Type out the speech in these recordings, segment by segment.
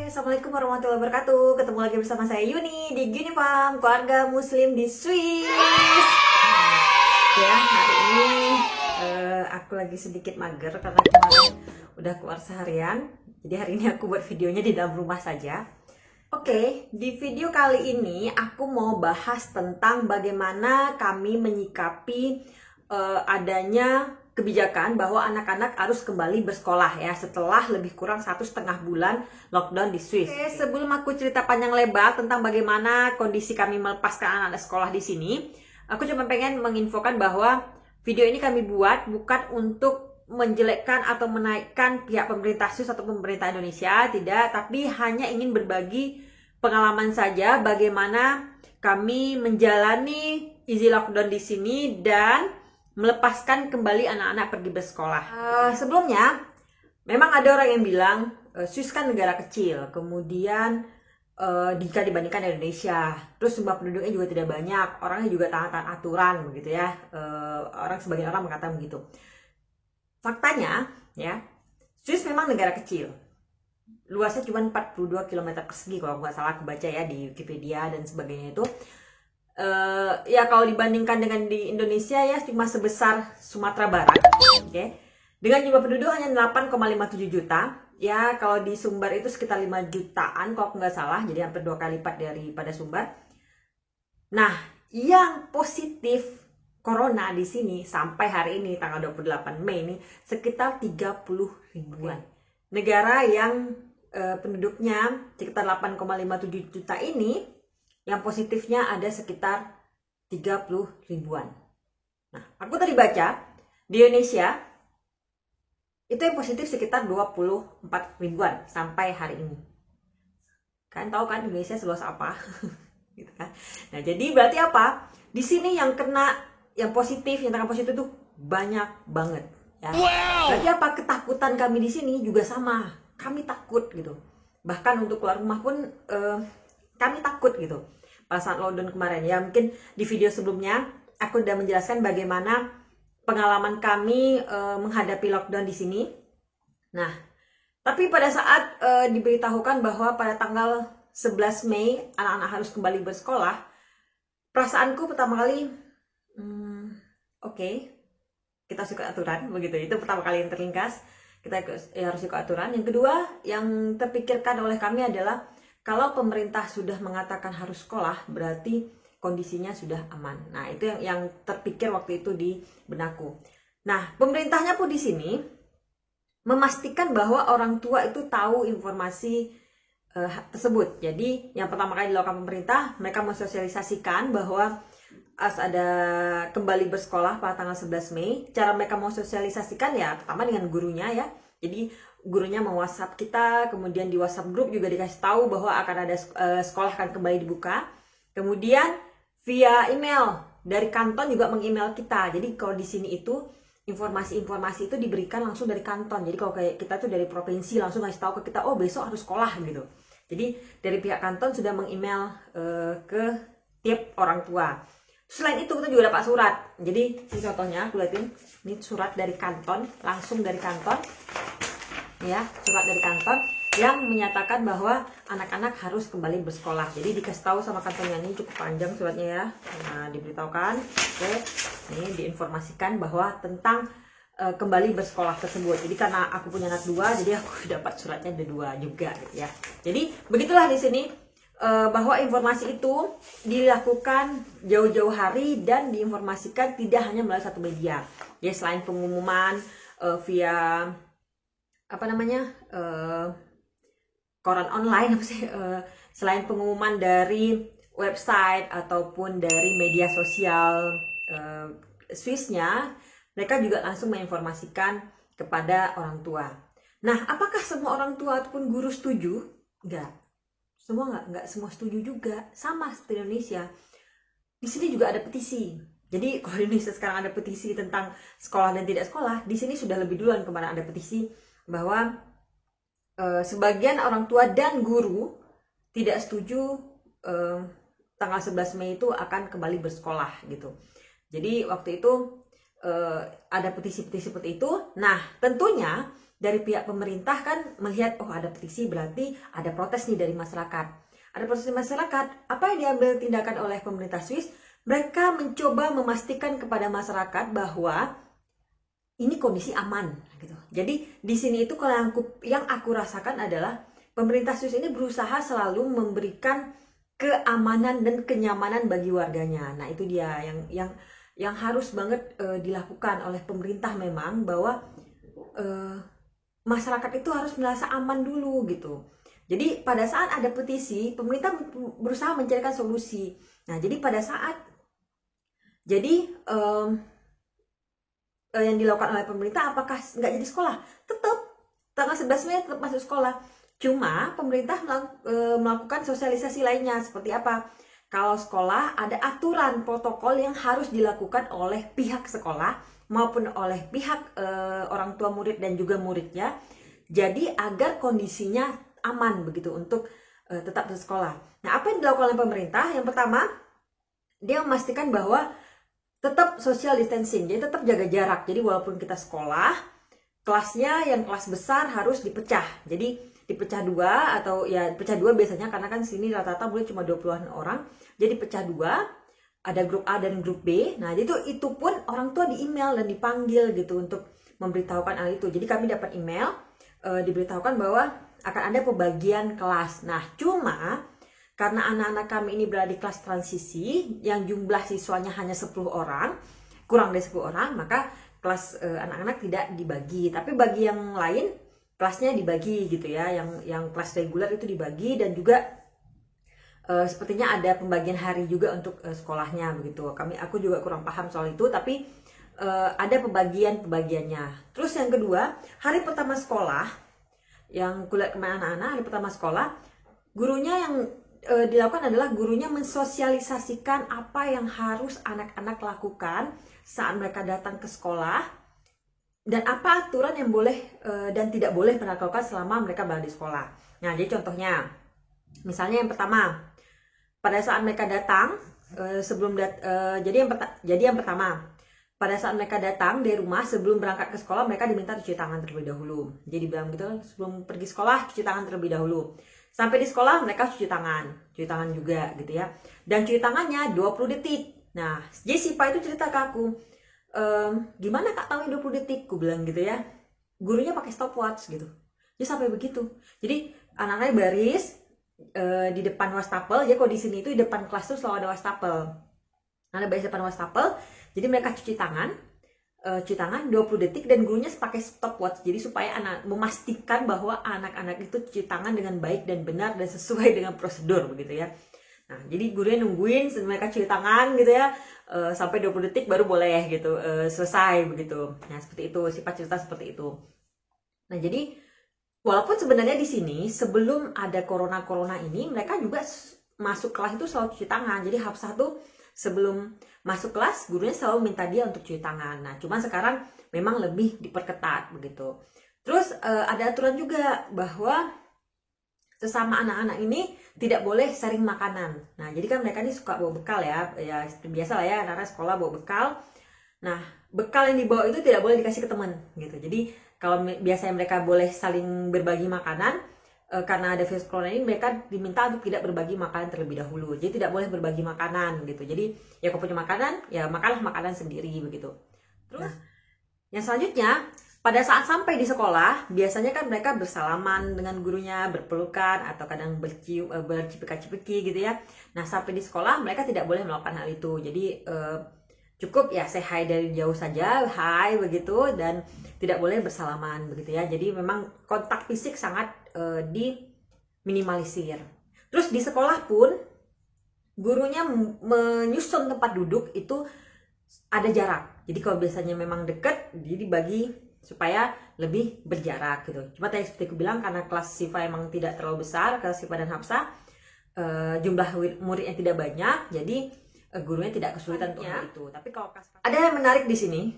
Assalamualaikum warahmatullahi wabarakatuh. Ketemu lagi bersama saya Yuni di Unifarm, keluarga muslim di Swiss. Ya, hari ini aku lagi sedikit mager karena kemarin udah keluar seharian. Jadi hari ini aku buat videonya di dalam rumah saja. Oke, di video kali ini aku mau bahas tentang bagaimana kami menyikapi adanya kebijakan bahwa anak-anak harus kembali bersekolah ya setelah lebih kurang 1,5 bulan lockdown di Swiss. Oke, sebelum aku cerita panjang lebar tentang bagaimana kondisi kami melepaskan anak-anak sekolah di sini, aku cuma pengen menginfokan bahwa video ini kami buat bukan untuk menjelekkan atau menaikkan pihak pemerintah Swiss atau pemerintah Indonesia, tidak, tapi hanya ingin berbagi pengalaman saja bagaimana kami menjalani easy lockdown di sini dan melepaskan kembali anak-anak pergi bersekolah. Sebelumnya, memang ada orang yang bilang Swiss kan negara kecil, kemudian jika dibandingkan Indonesia, terus jumlah penduduknya juga tidak banyak, orangnya juga taat aturan, begitu ya. Sebagian orang mengatakan begitu. Faktanya, ya, Swiss memang negara kecil. Luasnya cuma 42 km persegi kalau nggak salah aku baca ya di Wikipedia dan sebagainya itu. Ya kalau dibandingkan dengan di Indonesia ya cuma sebesar Sumatera Barat, oke. Dengan jumlah penduduk hanya 8,57 juta. Ya kalau di Sumbar itu sekitar 5 jutaan kalau nggak salah, jadi hampir 2 kali lipat daripada Sumbar. Nah, yang positif corona di sini sampai hari ini tanggal 28 Mei ini sekitar 30 ribuan. Negara yang penduduknya sekitar 8,57 juta ini, yang positifnya ada sekitar 30 ribuan. Nah, aku tadi baca di Indonesia itu yang positif sekitar 24 ribuan sampai hari ini. Kalian tahu kan Indonesia seluas apa? Gitu kan. Nah, jadi berarti apa? Di sini yang kena, yang positif, yang terkena positif itu banyak banget. Ya. Wow. Berarti apa? Ketakutan kami di sini juga sama. Kami takut gitu. Bahkan untuk keluar rumah pun kami takut gitu. Pada saat lockdown kemarin ya, mungkin di video sebelumnya aku sudah menjelaskan bagaimana pengalaman kami menghadapi lockdown di sini. Nah, tapi pada saat diberitahukan bahwa pada tanggal 11 Mei anak-anak harus kembali bersekolah, perasaanku pertama kali oke, kita harus ikut aturan begitu. Itu pertama kali yang terlintas, kita harus ikut aturan. Yang kedua yang terpikirkan oleh kami adalah kalau pemerintah sudah mengatakan harus sekolah, berarti kondisinya sudah aman. Nah, itu yang terpikir waktu itu di benakku. Nah, pemerintahnya pun di sini memastikan bahwa orang tua itu tahu informasi tersebut. Jadi, yang pertama kali dilakukan pemerintah, mereka mensosialisasikan bahwa ada kembali bersekolah pada tanggal 11 Mei. Cara mereka mensosialisasikan ya pertama dengan gurunya ya. Jadi gurunya mau-WhatsApp kita, kemudian di WhatsApp grup juga dikasih tahu bahwa akan ada sekolah akan kembali dibuka. Kemudian via email dari kanton juga meng-email kita. Jadi kalau di sini itu informasi-informasi itu diberikan langsung dari kanton. Jadi kalau kayak kita tuh dari provinsi langsung ngasih tahu ke kita, oh besok harus sekolah gitu. Jadi dari pihak kanton sudah meng-email ke tiap orang tua. Selain itu kita juga dapat surat. Jadi ini contohnya aku liatin, ini surat dari kanton, langsung dari kanton. Ya, surat dari kantor yang menyatakan bahwa anak-anak harus kembali bersekolah. Jadi dikasih tahu sama kantornya, ini cukup panjang suratnya ya. Nah, diberitahukan, oke, ini diinformasikan bahwa tentang kembali bersekolah tersebut. Jadi karena aku punya anak 2, jadi aku dapat suratnya ada 2 juga gitu ya. Jadi begitulah di sini bahwa informasi itu dilakukan jauh-jauh hari dan diinformasikan tidak hanya melalui satu media. Ya, selain pengumuman via koran online, selain pengumuman dari website ataupun dari media sosial Swissnya, mereka juga langsung menginformasikan kepada orang tua. Nah, apakah semua orang tua ataupun guru setuju? Enggak. Enggak semua setuju juga. Sama seperti Indonesia. Di sini juga ada petisi. Jadi kalau di Indonesia sekarang ada petisi tentang sekolah dan tidak sekolah, di sini sudah lebih duluan kemarin ada petisi bahwa sebagian orang tua dan guru tidak setuju tanggal 11 Mei itu akan kembali bersekolah gitu. Jadi waktu itu ada petisi-petisi seperti itu. Nah, tentunya dari pihak pemerintah kan melihat, oh ada petisi berarti ada protes nih dari masyarakat. Ada protes dari masyarakat, apa yang diambil tindakan oleh pemerintah Swiss? Mereka mencoba memastikan kepada masyarakat bahwa ini kondisi aman gitu. Jadi di sini itu kalau yang aku rasakan adalah pemerintah Swiss ini berusaha selalu memberikan keamanan dan kenyamanan bagi warganya. Nah, itu dia yang harus banget dilakukan oleh pemerintah memang, bahwa masyarakat itu harus merasa aman dulu gitu. Jadi pada saat ada petisi, pemerintah berusaha mencarikan solusi. Nah, jadi pada saat yang dilakukan oleh pemerintah, apakah nggak jadi sekolah? Tetap tanggal 11 Mei tetap masuk sekolah. Cuma pemerintah melakukan sosialisasi lainnya. Seperti apa? Kalau sekolah ada aturan protokol yang harus dilakukan oleh pihak sekolah maupun oleh pihak orang tua murid dan juga muridnya. Jadi agar kondisinya aman begitu untuk tetap di sekolah. Nah, apa yang dilakukan oleh pemerintah? Yang pertama, dia memastikan bahwa tetap social distancing, jadi tetap jaga jarak. Jadi walaupun kita sekolah, kelasnya yang kelas besar harus dipecah. Jadi dipecah dua, atau ya pecah dua biasanya, karena kan sini rata-rata boleh cuma 20-an orang. Jadi pecah dua, ada grup A dan grup B. Nah, itu pun orang tua di email dan dipanggil gitu untuk memberitahukan hal itu. Jadi kami dapat email diberitahukan bahwa akan ada pembagian kelas. Nah, cuma karena anak-anak kami ini berada di kelas transisi yang jumlah siswanya hanya 10 orang, kurang dari 10 orang, maka kelas anak-anak tidak dibagi. Tapi bagi yang lain kelasnya dibagi gitu ya, yang kelas reguler itu dibagi, dan juga sepertinya ada pembagian hari juga untuk sekolahnya begitu. Aku juga kurang paham soal itu, tapi ada pembagiannya. Terus yang kedua, hari pertama sekolah, yang kulihat kemana anak-anak, hari pertama sekolah, gurunya yang dilakukan adalah gurunya mensosialisasikan apa yang harus anak-anak lakukan saat mereka datang ke sekolah, dan apa aturan yang boleh dan tidak boleh mereka lakukan selama mereka berada di sekolah. Nah, jadi contohnya, misalnya yang pertama, pada saat mereka datang jadi yang pertama, pada saat mereka datang dari rumah sebelum berangkat ke sekolah, mereka diminta cuci tangan terlebih dahulu. Jadi bilang gitu, sebelum pergi sekolah cuci tangan terlebih dahulu. Sampai di sekolah mereka cuci tangan juga gitu ya. Dan cuci tangannya 20 detik. Nah, Jessica itu cerita ke aku, gimana Kak tahu 20 detik? Aku bilang gitu ya. Gurunya pakai stopwatch gitu. Jadi sampai begitu. Jadi anak-anaknya baris di depan wastafel. Jadi kalau di sini itu di depan kelas tuh selalu ada wastafel. Ada baris depan wastafel. Jadi mereka cuci tangan 20 detik, dan gurunya pakai stopwatch, jadi supaya memastikan bahwa anak-anak itu cuci tangan dengan baik dan benar dan sesuai dengan prosedur begitu ya. Nah, jadi gurunya nungguin mereka cuci tangan gitu ya, sampai 20 detik baru boleh gitu selesai begitu. Nah, seperti itu, sifat cerita seperti itu. Nah, jadi walaupun sebenarnya di sini sebelum ada corona ini, mereka juga masuk kelas itu selalu cuci tangan. Jadi Hafsah tuh sebelum masuk kelas, gurunya selalu minta dia untuk cuci tangan. Nah, cuman sekarang memang lebih diperketat begitu. Terus ada aturan juga bahwa sesama anak-anak ini tidak boleh sharing makanan. Nah, jadi kan mereka ini suka bawa bekal ya biasa lah ya, anak-anak sekolah bawa bekal. Nah, bekal yang dibawa itu tidak boleh dikasih ke teman gitu. Jadi kalau biasanya mereka boleh saling berbagi makanan, karena ada virus corona ini, mereka diminta untuk tidak berbagi makanan terlebih dahulu. Jadi tidak boleh berbagi makanan gitu. Jadi ya kalau punya makanan, ya makanlah makanan sendiri begitu. Terus yang selanjutnya, pada saat sampai di sekolah, biasanya kan mereka bersalaman dengan gurunya, berpelukan, atau kadang bercipika-cipiki gitu ya. Nah, sampai di sekolah mereka tidak boleh melakukan hal itu. Jadi cukup ya say hi dari jauh saja, hi begitu, dan tidak boleh bersalaman begitu ya. Jadi memang kontak fisik sangat diminimalisir. Terus di sekolah pun gurunya menyusun tempat duduk itu ada jarak. Jadi kalau biasanya memang dekat, jadi dibagi supaya lebih berjarak gitu. Cuma tadi seperti aku bilang, karena kelas Siva emang tidak terlalu besar, kelas Siva dan Hafsah jumlah muridnya tidak banyak, jadi gurunya tidak kesulitan untuk hal itu. Tapi kalau ada yang menarik di sini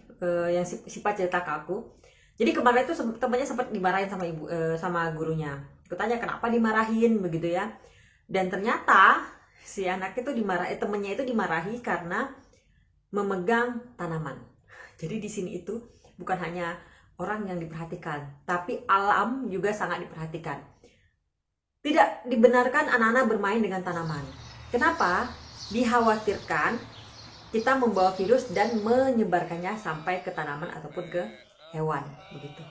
yang Siva cerita ke aku. Jadi kemarin itu temannya sempat dimarahin sama gurunya. Aku tanya kenapa dimarahin begitu ya. Dan ternyata si anak itu temennya itu dimarahi karena memegang tanaman. Jadi di sini itu bukan hanya orang yang diperhatikan, tapi alam juga sangat diperhatikan. Tidak dibenarkan anak-anak bermain dengan tanaman. Kenapa? Dikhawatirkan kita membawa virus dan menyebarkannya sampai ke tanaman ataupun ke hewan, begitu.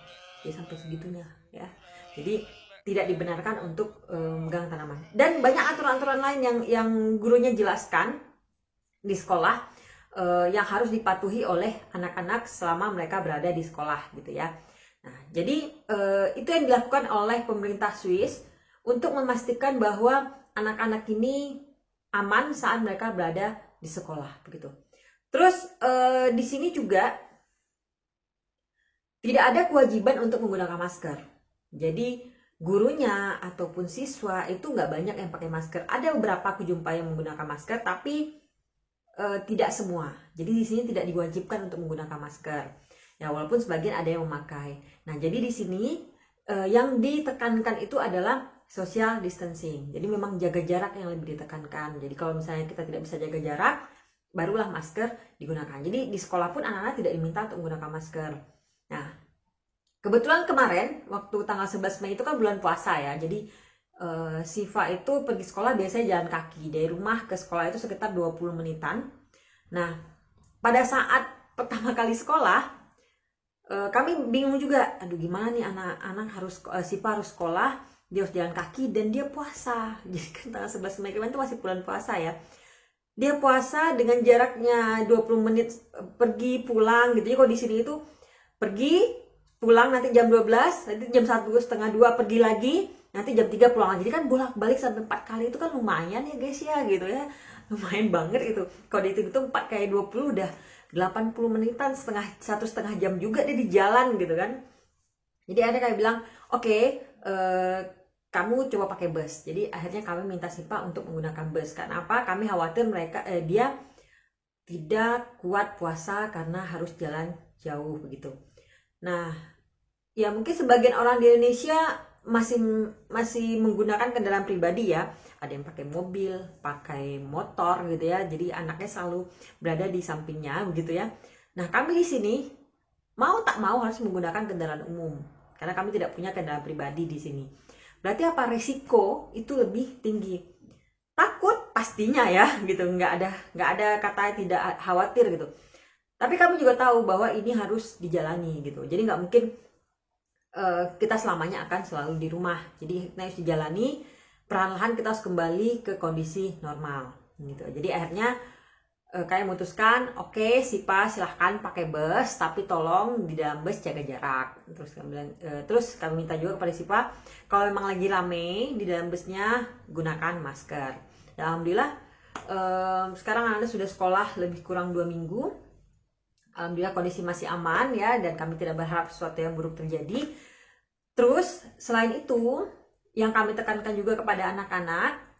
Jadi sampai segitunya ya. Jadi tidak dibenarkan untuk memegang tanaman. Dan banyak aturan-aturan lain yang gurunya jelaskan di sekolah yang harus dipatuhi oleh anak-anak selama mereka berada di sekolah gitu ya. Nah, jadi itu yang dilakukan oleh pemerintah Swiss untuk memastikan bahwa anak-anak ini aman saat mereka berada di sekolah begitu. Terus di sini juga tidak ada kewajiban untuk menggunakan masker. Jadi gurunya ataupun siswa itu nggak banyak yang pakai masker. Ada beberapa aku jumpa yang menggunakan masker, tapi tidak semua. Jadi di sini tidak diwajibkan untuk menggunakan masker. Ya walaupun sebagian ada yang memakai. Nah jadi di sini yang ditekankan itu adalah social distancing. Jadi memang jaga jarak yang lebih ditekankan. Jadi kalau misalnya kita tidak bisa jaga jarak, barulah masker digunakan. Jadi di sekolah pun anak-anak tidak diminta untuk menggunakan masker. Nah, kebetulan kemarin waktu tanggal 11 Mei itu kan bulan puasa ya. Jadi Siva itu pergi sekolah biasanya jalan kaki. Dari rumah ke sekolah itu sekitar 20 menitan. Nah, pada saat pertama kali sekolah, kami bingung juga. Aduh gimana nih anak-anak Siva harus sekolah, dia harus jalan kaki dan dia puasa. Jadi kan tanggal 11 Mei kemarin itu masih bulan puasa ya. Dia puasa dengan jaraknya 20 menit pergi pulang gitu. Jadi kalau di sini itu pergi pulang nanti jam 12, nanti jam 1:30 pergi lagi, nanti jam 3 pulang lagi. Jadi kan bolak-balik sampai 4 kali itu kan lumayan ya guys ya gitu ya. Lumayan banget itu. Kalau dihitung 4 kali 20 udah 80 menitan, 1,5 jam juga dia di jalan gitu kan. Jadi ada kayak bilang, oke, kamu coba pakai bus. Jadi akhirnya kami minta Siva untuk menggunakan bus. Karena apa? Kami khawatir dia tidak kuat puasa karena harus jalan jauh begitu. Nah, ya mungkin sebagian orang di Indonesia masih menggunakan kendaraan pribadi ya. Ada yang pakai mobil, pakai motor gitu ya. Jadi anaknya selalu berada di sampingnya begitu ya. Nah, kami di sini mau tak mau harus menggunakan kendaraan umum karena kami tidak punya kendaraan pribadi di sini. Berarti apa? Risiko itu lebih tinggi. Takut pastinya ya gitu, nggak ada kata tidak khawatir gitu. Tapi kami juga tahu bahwa ini harus dijalani gitu. Jadi nggak mungkin kita selamanya akan selalu di rumah. Jadi kita harus dijalani, perlahan kita harus kembali ke kondisi normal gitu. Jadi akhirnya kami memutuskan, oke, Siva silahkan pakai bus, tapi tolong di dalam bus jaga jarak. Terus kami minta juga kepada Siva, kalau memang lagi rame di dalam busnya gunakan masker. Dan alhamdulillah sekarang Anda sudah sekolah lebih kurang 2 minggu. Alhamdulillah kondisi masih aman ya, dan kami tidak berharap sesuatu yang buruk terjadi. Terus selain itu, yang kami tekankan juga kepada anak-anak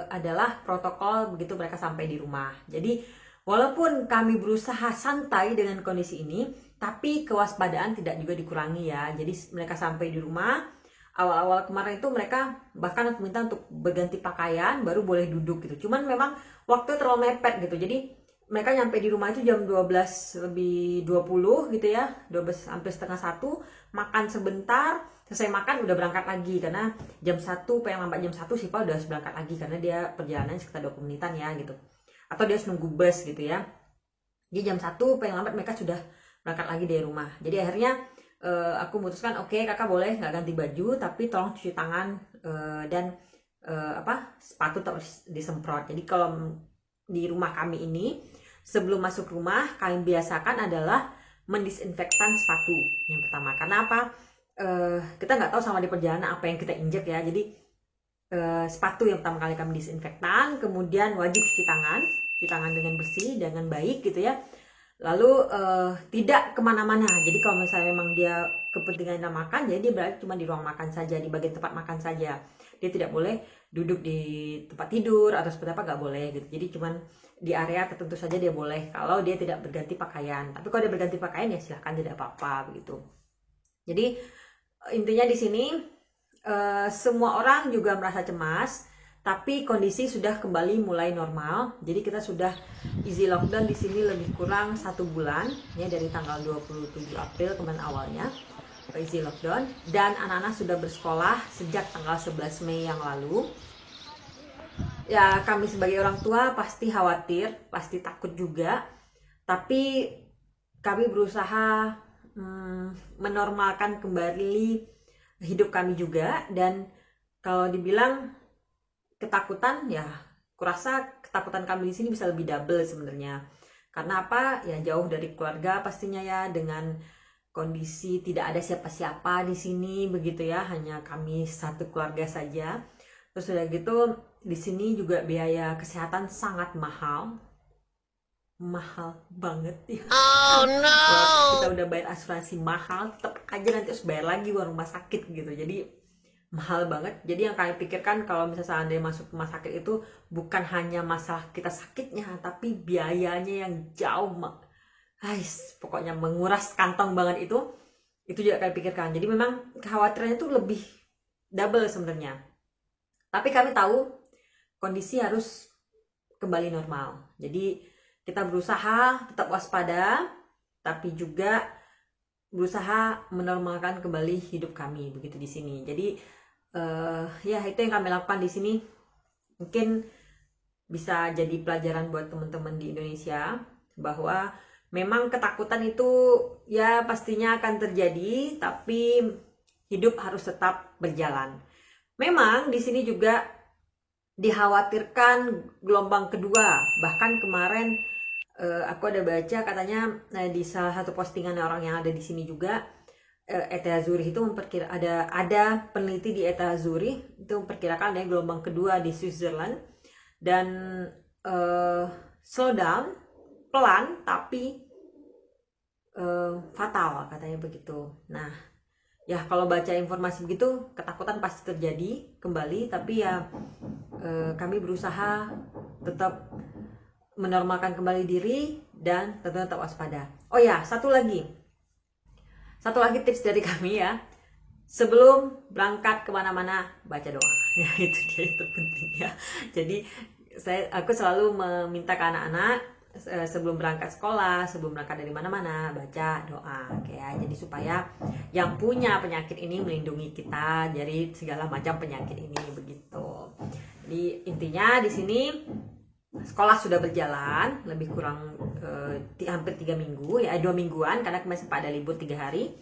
adalah protokol begitu mereka sampai di rumah. Jadi walaupun kami berusaha santai dengan kondisi ini, tapi kewaspadaan tidak juga dikurangi ya. Jadi mereka sampai di rumah, awal-awal kemarin itu mereka bahkan aku minta untuk berganti pakaian baru boleh duduk gitu. Cuman memang waktu terlalu mepet gitu. Jadi mereka nyampe di rumah itu jam 12:20 gitu ya, 12 sampai setengah 1, makan sebentar, selesai makan udah berangkat lagi karena jam 1, paling lambat jam 1 Siva udah harus berangkat lagi karena dia perjalanan sekitar 20 menitan ya gitu. Atau dia harus nunggu bus gitu ya. Jadi jam 1 paling lambat mereka sudah berangkat lagi dari rumah. Jadi akhirnya aku memutuskan, oke, kakak boleh nggak ganti baju tapi tolong cuci tangan dan sepatu terus disemprot. Jadi kalau di rumah kami ini sebelum masuk rumah kami biasakan adalah mendisinfektan sepatu yang pertama. Karena apa? Kita nggak tahu sama di perjalanan apa yang kita injek ya. Jadi sepatu yang pertama kali kami disinfektan, kemudian wajib cuci tangan dengan bersih, dengan baik gitu ya. Lalu tidak kemana-mana. Jadi kalau misalnya memang dia kepentingan makan, jadi dia berada cuma di ruang makan saja, di bagian tempat makan saja. Dia tidak boleh duduk di tempat tidur atau seperti apa, nggak boleh gitu. Jadi cuman di area tertentu saja dia boleh kalau dia tidak berganti pakaian. Tapi kalau dia berganti pakaian ya silahkan, tidak apa-apa begitu. Jadi intinya di sini semua orang juga merasa cemas, tapi kondisi sudah kembali mulai normal. Jadi kita sudah easy lockdown di sini lebih kurang 1 bulan, ya, dari tanggal 27 April kemarin awalnya easy lockdown, dan anak-anak sudah bersekolah sejak tanggal 11 Mei yang lalu. Ya, kami sebagai orang tua pasti khawatir, pasti takut juga, tapi kami berusaha menormalkan kembali hidup kami juga. Dan kalau dibilang ketakutan, ya kurasa ketakutan kami di sini bisa lebih double sebenarnya. Karena apa? Ya jauh dari keluarga pastinya ya, dengan kondisi tidak ada siapa-siapa di sini begitu ya, hanya kami satu keluarga saja. Terus udah gitu di sini juga biaya kesehatan sangat mahal banget ya. Oh no. Kita udah bayar asuransi mahal, tetap aja nanti harus bayar lagi uang rumah sakit gitu. Jadi mahal banget. Jadi yang kalian pikirkan kalau misalnya seandainya masuk rumah sakit itu bukan hanya masalah kita sakitnya, tapi biayanya yang jauh, pokoknya menguras kantong banget itu juga kalian pikirkan. Jadi memang kekhawatirannya itu lebih double sebenarnya. Tapi kami tahu kondisi harus kembali normal. Jadi kita berusaha tetap waspada, tapi juga berusaha menormalkan kembali hidup kami begitu di sini. Jadi ya itu yang kami lakukan di sini. Mungkin bisa jadi pelajaran buat teman-teman di Indonesia bahwa memang ketakutan itu ya pastinya akan terjadi, tapi hidup harus tetap berjalan. Memang di sini juga dikhawatirkan gelombang kedua. Bahkan kemarin aku ada baca katanya di salah satu postingan orang yang ada di sini juga, ETH Zurich itu ada peneliti di ETH Zurich itu memperkirakan ada gelombang kedua di Switzerland, dan slow down pelan tapi fatal katanya begitu. Nah ya kalau baca informasi begitu ketakutan pasti terjadi kembali, tapi ya kami berusaha tetap menormalkan kembali diri dan tetap waspada. Oh ya, satu lagi tips dari kami ya, sebelum berangkat kemana-mana baca doa. Ya itu dia, itu penting ya. Jadi aku selalu meminta ke anak-anak sebelum berangkat sekolah, sebelum berangkat dari mana-mana, baca doa, ya. Jadi supaya yang punya penyakit ini melindungi kita dari segala macam penyakit ini begitu. Jadi intinya di sini sekolah sudah berjalan lebih kurang hampir 3 minggu ya, 2 mingguan karena kemarin sempat ada libur 3 hari.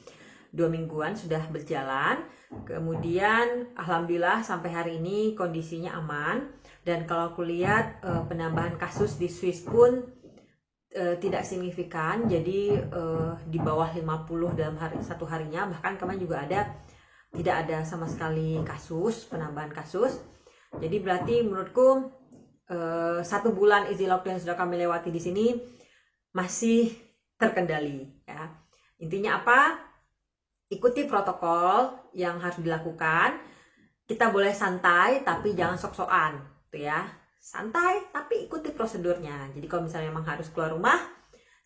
2 mingguan sudah berjalan. Kemudian alhamdulillah sampai hari ini kondisinya aman, dan kalau aku lihat penambahan kasus di Swiss pun tidak signifikan. Jadi di bawah 50 dalam satu harinya, bahkan kemarin juga tidak ada sama sekali penambahan kasus. Jadi berarti menurutku 1 bulan easy lockdown sudah kami lewati di sini masih terkendali ya. Intinya apa? Ikuti protokol yang harus dilakukan. Kita boleh santai tapi jangan sok-sokan tuh ya. Santai tapi ikuti prosedurnya. Jadi kalau misalnya memang harus keluar rumah,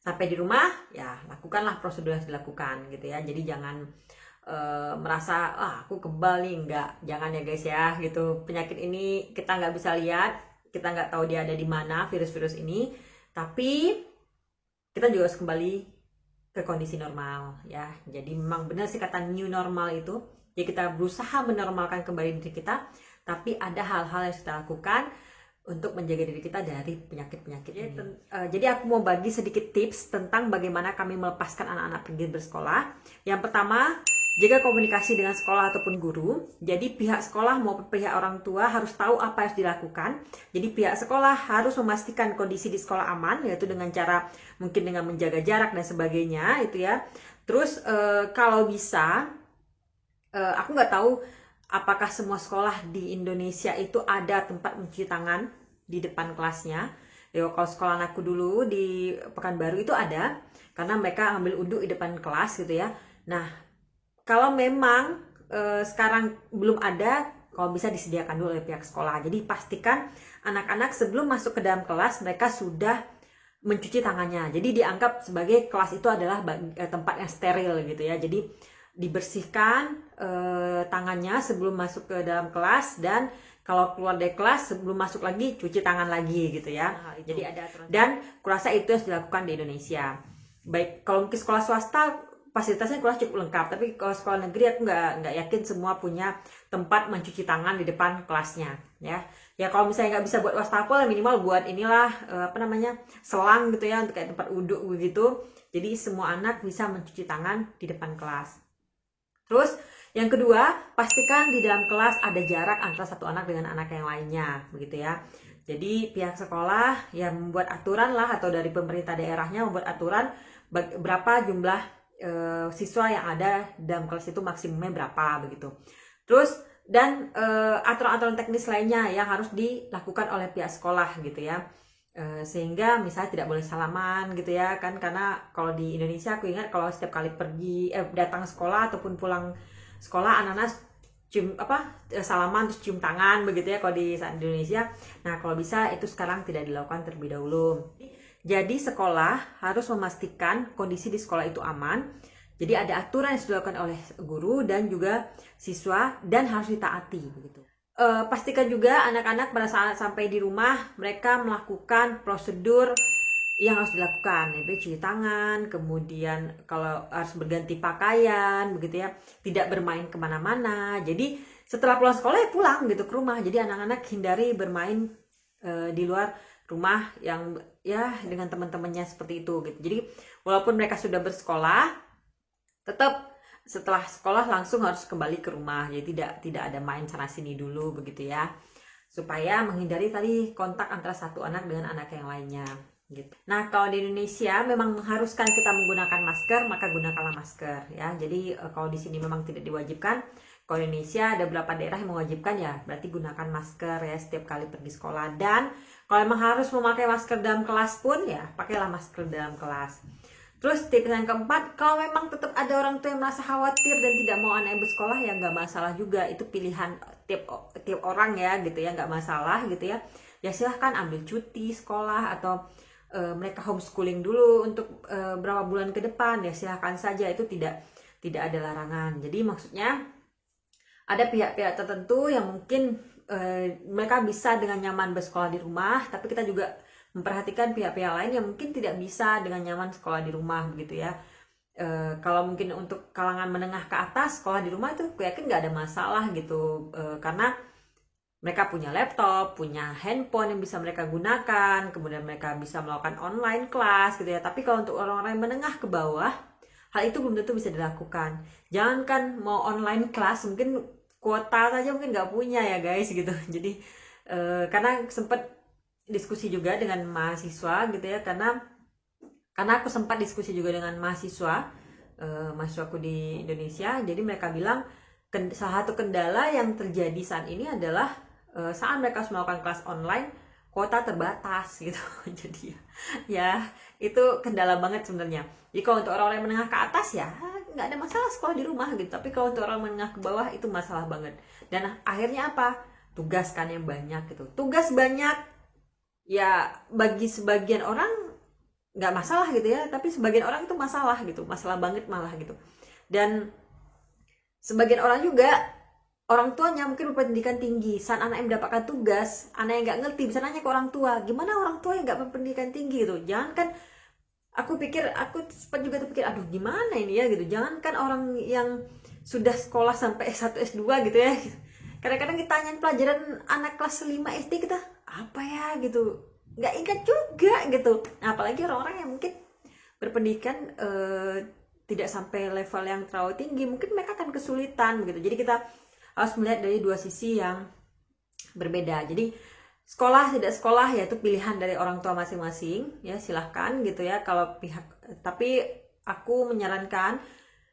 sampai di rumah ya lakukanlah prosedur yang dilakukan gitu ya. Jadi jangan merasa aku kebal nih, enggak, jangan ya guys ya gitu. Penyakit ini kita nggak bisa lihat, kita nggak tahu dia ada di mana virus-virus ini, tapi kita juga harus kembali ke kondisi normal ya. Jadi memang benar sih kata new normal itu ya, kita berusaha menormalkan kembali diri kita, tapi ada hal-hal yang kita lakukan untuk menjaga diri kita dari penyakit-penyakit ini. Jadi aku mau bagi sedikit tips tentang bagaimana kami melepaskan anak-anak pergi bersekolah. Yang pertama, jaga komunikasi dengan sekolah ataupun guru. Jadi pihak sekolah maupun pihak orang tua harus tahu apa yang harus dilakukan. Jadi pihak sekolah harus memastikan kondisi di sekolah aman, yaitu dengan cara mungkin dengan menjaga jarak dan sebagainya itu ya. Terus kalau bisa, aku nggak tahu apakah semua sekolah di Indonesia itu ada tempat mencuci tangan di depan kelasnya. Ya, kalau sekolah anakku dulu di Pekanbaru itu ada, karena mereka ambil uduk di depan kelas gitu ya. Nah, kalau memang sekarang belum ada, kalau bisa disediakan dulu oleh pihak sekolah. Jadi pastikan anak-anak sebelum masuk ke dalam kelas mereka sudah mencuci tangannya. Jadi dianggap sebagai kelas itu adalah tempat yang steril gitu ya. Jadi dibersihkan tangannya sebelum masuk ke dalam kelas, dan kalau keluar dari kelas sebelum masuk lagi cuci tangan lagi gitu ya. Jadi ada aturan. Dan kurasa itu yang dilakukan di Indonesia. Baik kalau mungkin sekolah swasta fasilitasnya kelas cukup lengkap, tapi kalau sekolah negeri aku nggak yakin semua punya tempat mencuci tangan di depan kelasnya ya. Ya kalau misalnya nggak bisa buat wastafel, minimal buat inilah selang gitu ya untuk kayak tempat uduk begitu. Jadi semua anak bisa mencuci tangan di depan kelas. Terus yang kedua, pastikan di dalam kelas ada jarak antara satu anak dengan anak yang lainnya, begitu ya. Jadi pihak sekolah yang membuat aturan lah, atau dari pemerintah daerahnya membuat aturan berapa jumlah siswa yang ada dalam kelas itu maksimumnya berapa begitu. Terus dan aturan-aturan teknis lainnya yang harus dilakukan oleh pihak sekolah gitu ya. Sehingga misalnya tidak boleh salaman gitu ya kan, karena kalau di Indonesia aku ingat kalau setiap kali pergi datang sekolah ataupun pulang sekolah anak-anak salaman terus cium tangan begitu ya kalau di Indonesia. Nah kalau bisa itu sekarang tidak dilakukan terlebih dahulu. Jadi sekolah harus memastikan kondisi di sekolah itu aman. Jadi ada aturan yang dilakukan oleh guru dan juga siswa dan harus ditaati begitu. Pastikan juga anak-anak pada saat sampai di rumah mereka melakukan prosedur yang harus dilakukan, yaitu cuci tangan, kemudian kalau harus berganti pakaian begitu ya, tidak bermain kemana-mana. Jadi setelah pulang sekolah ya pulang gitu ke rumah. Jadi anak-anak hindari bermain di luar rumah yang ya dengan teman-temannya seperti itu gitu. Jadi walaupun mereka sudah bersekolah, tetap setelah sekolah langsung harus kembali ke rumah. Jadi tidak ada main sana sini dulu begitu ya, supaya menghindari tadi kontak antara satu anak dengan anak yang lainnya gitu. Nah kalau di Indonesia memang mengharuskan kita menggunakan masker, maka gunakanlah masker ya. Jadi kalau di sini memang tidak diwajibkan. Kalau di Indonesia ada beberapa daerah yang mewajibkan, ya berarti gunakan masker ya setiap kali pergi sekolah. Dan kalau memang harus memakai masker dalam kelas pun ya pakailah masker dalam kelas. Terus tips yang keempat, kalau memang tetap ada orang tua yang merasa khawatir dan tidak mau anaknya bersekolah, ya nggak masalah juga. Itu pilihan tiap orang ya gitu ya, nggak masalah gitu ya. Ya silahkan ambil cuti sekolah atau mereka homeschooling dulu untuk berapa bulan ke depan, ya silahkan saja, itu tidak ada larangan. Jadi maksudnya ada pihak-pihak tertentu yang mungkin mereka bisa dengan nyaman bersekolah di rumah, tapi kita juga memperhatikan pihak-pihak lain yang mungkin tidak bisa dengan nyaman sekolah di rumah begitu ya. Kalau mungkin untuk kalangan menengah ke atas, sekolah di rumah itu aku yakin nggak ada masalah gitu, karena mereka punya laptop, punya handphone yang bisa mereka gunakan, kemudian mereka bisa melakukan online class gitu ya. Tapi kalau untuk orang-orang yang menengah ke bawah, hal itu belum tentu bisa dilakukan. Jangankan mau online class, mungkin kuota saja mungkin nggak punya ya guys gitu. Jadi karena sempat diskusi juga dengan mahasiswa gitu ya, karena aku sempat diskusi juga dengan mahasiswaku di Indonesia. Jadi mereka bilang salah satu kendala yang terjadi saat ini adalah saat mereka harus melakukan kelas online, kuota terbatas gitu. Jadi ya itu kendala banget sebenarnya. Jadi kalau untuk orang-orang yang menengah ke atas ya nggak ada masalah sekolah di rumah gitu, tapi kalau untuk orang menengah ke bawah itu masalah banget. Dan akhirnya apa? Tugas kan yang banyak gitu. Tugas banyak ya bagi sebagian orang nggak masalah gitu ya, tapi sebagian orang itu masalah gitu, masalah banget malah gitu. Dan sebagian orang juga, orang tuanya mungkin berpendidikan tinggi, saat anak yang mendapatkan tugas, anak yang nggak ngerti bisa nanya ke orang tua, gimana orang tua yang nggak berpendidikan tinggi gitu. Jangan kan, aku sempat juga terpikir, aduh gimana ini ya gitu. Jangan kan orang yang sudah sekolah sampai S1 S2 gitu ya, kadang-kadang kita tanyain pelajaran anak kelas 5 SD, kita apa ya gitu, nggak ingat juga gitu. Nah, apalagi orang-orang yang mungkin berpendidikan tidak sampai level yang terlalu tinggi, mungkin mereka akan kesulitan gitu. Jadi kita harus melihat dari dua sisi yang berbeda. Jadi sekolah tidak sekolah ya itu pilihan dari orang tua masing-masing ya, silahkan gitu ya. Kalau tapi aku menyarankan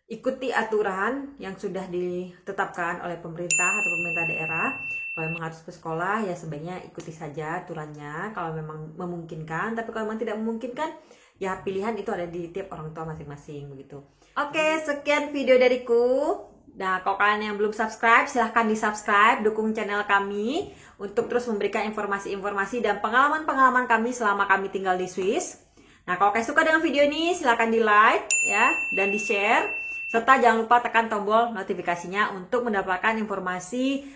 ikuti aturan yang sudah ditetapkan oleh pemerintah atau pemerintah daerah. Kalau memang harus ke sekolah ya sebaiknya ikuti saja aturannya kalau memang memungkinkan. Tapi kalau memang tidak memungkinkan ya pilihan itu ada di tiap orang tua masing-masing begitu. Oke, sekian video dariku. Nah, kalau kalian yang belum subscribe, silahkan di subscribe, dukung channel kami untuk terus memberikan informasi-informasi dan pengalaman-pengalaman kami selama kami tinggal di Swiss. Nah, kalau kalian suka dengan video ini, silahkan di like ya dan di share, serta jangan lupa tekan tombol notifikasinya untuk mendapatkan informasi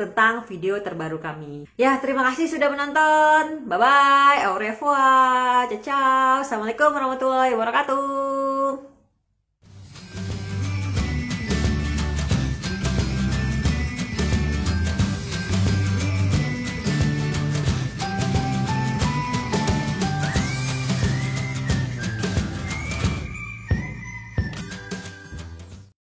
tentang video terbaru kami. Ya, terima kasih sudah menonton. Bye bye, au revoir, ciao ciao. Assalamualaikum warahmatullahi wabarakatuh.